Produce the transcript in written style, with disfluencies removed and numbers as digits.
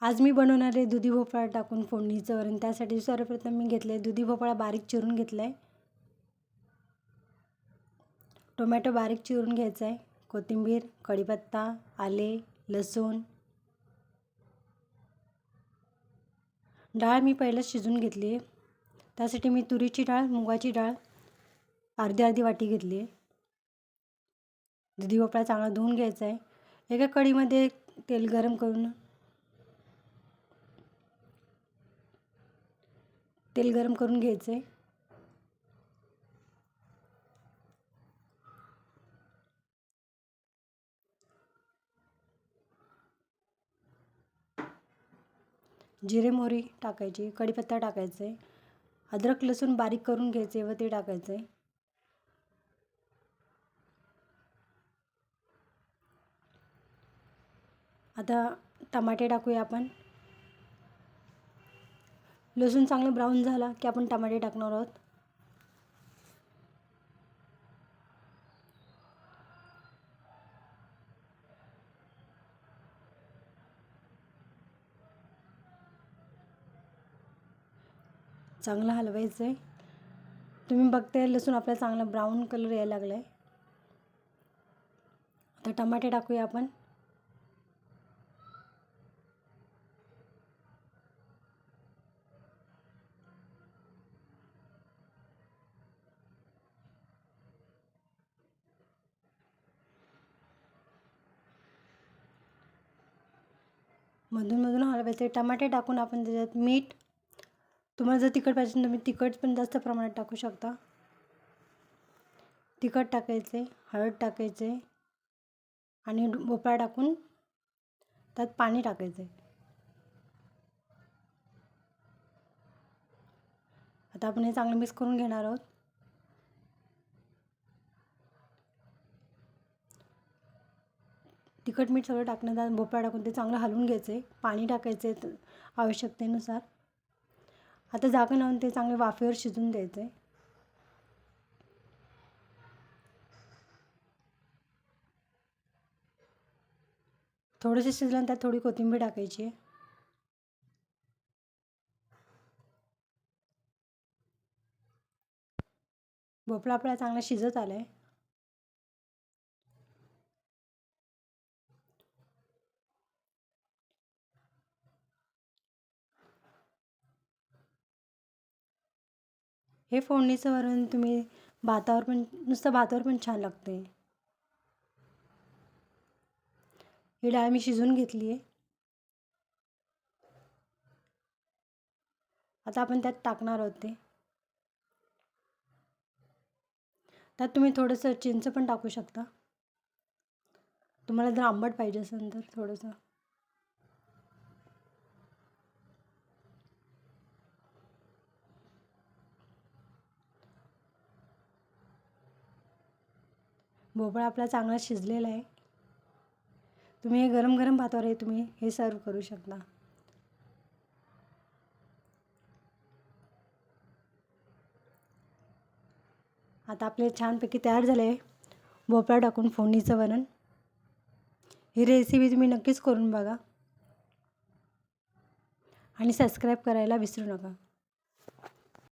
आज मी बनवणार आहे दुधी भोपळा टाकून फोडणीचं वरण। त्यासाठी सर्वप्रथम मी घेतले दुधी भोपळा बारीक चिरून घेतला आहे, टोमॅटो बारीक चिरून घ्यायचा आहे, कोथिंबीर, कढीपत्ता, आले, लसूण। डाळ मी पहिलं शिजून घेतली आहे, त्यासाठी मी तुरीची डाळ, मुगाची डाळ अर्धी अर्धी वाटी घेतली आहे। दुधी भोपळा चांगला धुवून घ्यायचा आहे। एका कढईमध्ये तेल गरम करून घ्यायचं आहे। जिरे मोहरी टाकायची, कढीपत्ता टाकायचा आहे, अद्रक लसूण बारीक करून घ्यायचे व ते टाकायचं आहे। आता टमाटे टाकूया आपण। लसूण चांगलं ब्राऊन झाला की आपण टमाटे टाकणार आहोत। चांगलं हलवायचं आहे। तुम्ही बघताय लसूण आपला चांगला ब्राऊन कलर यायला लागला आहे। आता टमाटे टाकूया आपण। मधून मधून हलवायचे। टमाटे टाकून आपण त्याच्यात मीठ, तुम्हाला जर तिखट पाहिजे तर तुम्ही तिखट पण जास्त प्रमाणात टाकू शकता। तिखट टाकायचे, हळद टाकायचे आणि भोपळा टाकून त्यात पाणी टाकायचे। आता आपण हे चांगलं मिक्स करून घेणार आहोत। तिखट मीठ सगळं टाकण्यात भोपळा टाकून ते चांगलं हलवून घ्यायचे। पाणी टाकायचे आवश्यकतेनुसार। आता झाकण लावून ते चांगले वाफेवर शिजून द्यायचे। थोडेसे शिजल्यानंतर थोडी कोथिंबीर टाकायची। भोपळा आपला चांगला शिजत आला आहे। हे फोडणीचं वरण तुम्ही नुसतं भातावर पण छान लागते। ही डाळ मी शिजवून घेतली आहे। आता आपण त्यात टाकणार आहोत ते। त्यात तुम्ही थोडंसं चिंच पण टाकू शकता, तुम्हाला जर आंबट पाहिजे असेल तर थोडंसं। भोपळा आपला चांगला शिजलेला आहे। तुम्ही हे गरम गरम भातावर तुम्ही हे सर्व करू शकता। आता आपले छानपैकी तयार झाले आहे भोपळा टाकून फोडणीचं वरण। ही रेसिपी तुम्ही नक्कीच करून बघा आणि सबस्क्राईब करायला विसरू नका।